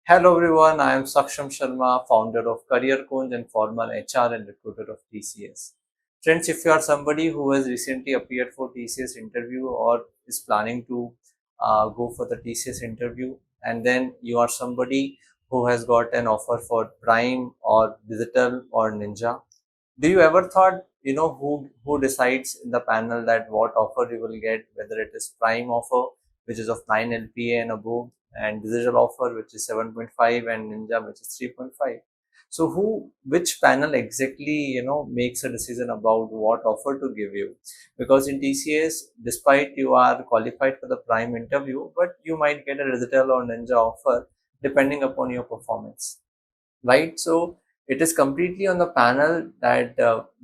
Hello everyone, I am Saksham Sharma, founder of Careerkunj and former HR and recruiter of TCS. Friends, if you are somebody who has recently appeared for TCS interview or is planning to go for the TCS interview, and then you are somebody who has got an offer for Prime or Digital or Ninja, do you ever thought, who decides in the panel that what offer you will get, whether it is Prime offer, which is of 9 LPA and above, and digital offer, which is 7.5, and Ninja, which is 3.5. So which panel exactly, makes a decision about what offer to give you? Because in TCS, despite you are qualified for the Prime interview, but you might get a digital or Ninja offer depending upon your performance, right? So it is completely on the panel that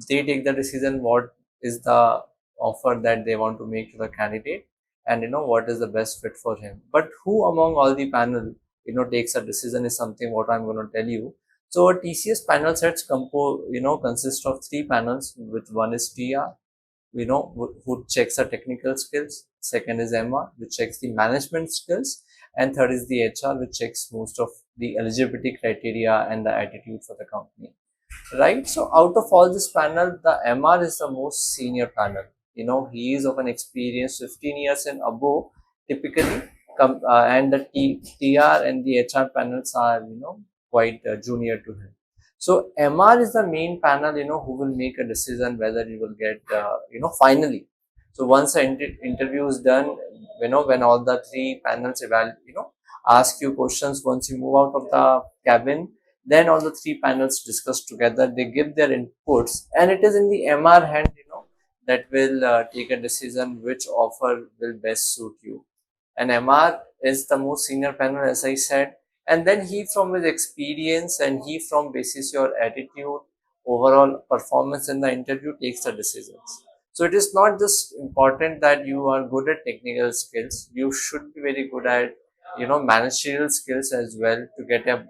they take the decision what is the offer that they want to make to the candidate, and what is the best fit for him. But who among all the panel takes a decision is something what I'm going to tell you. So a TCS panel sets consist of three panels, with one is TR, who checks the technical skills. Second is MR, which checks the management skills. And third is the HR, which checks most of the eligibility criteria and the attitude for the company. Right. So out of all this panel, the MR is the most senior panel. He is of an experience 15 years and above, typically, and the TR and the HR panels are, quite junior to him. So MR is the main panel, who will make a decision whether you will get, finally. So once the interview is done, when all the three panels ask you questions, once you move out of the cabin, then all the three panels discuss together, they give their inputs, and it is in the MR hand, that will take a decision which offer will best suit you. And MR is the most senior panel, as I said, and then he from his experience and he from basis your attitude, overall performance in the interview takes the decisions. So it is not just important that you are good at technical skills, you should be very good at managerial skills as well to get a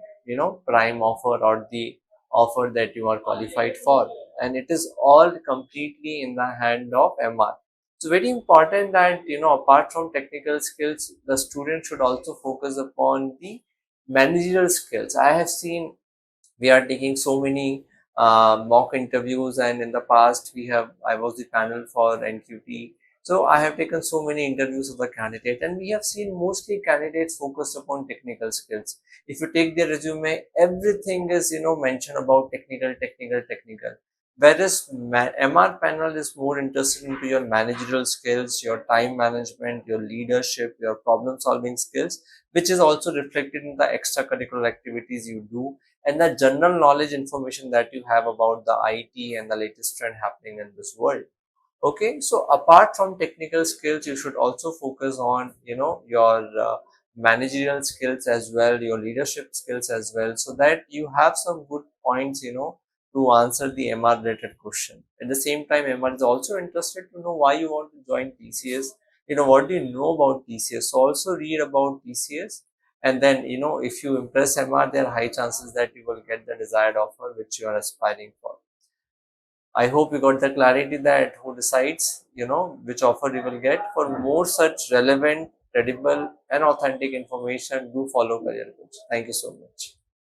prime offer or the offer that you are qualified for. And it is all completely in the hand of MR. So very important that apart from technical skills, the student should also focus upon the managerial skills. I have seen we are taking so many mock interviews, and in the past I was the panel for NQT. So I have taken so many interviews of the candidate, and we have seen mostly candidates focused upon technical skills. If you take their resume, everything is mentioned about technical. Whereas MR panel is more interested into your managerial skills, your time management, your leadership, your problem solving skills, which is also reflected in the extracurricular activities you do and the general knowledge information that you have about the IT and the latest trend happening in this world. Okay, so apart from technical skills, you should also focus on your managerial skills as well, your leadership skills as well, so that you have some good points to answer the MR related question. At the same time, MR is also interested to know why you want to join TCS. What do you know about TCS? So also read about TCS, and then if you impress MR, there are high chances that you will get the desired offer which you are aspiring for. I hope you got the clarity that who decides, which offer you will get. For more such relevant, credible, and authentic information, do follow Career Coach. Thank you so much.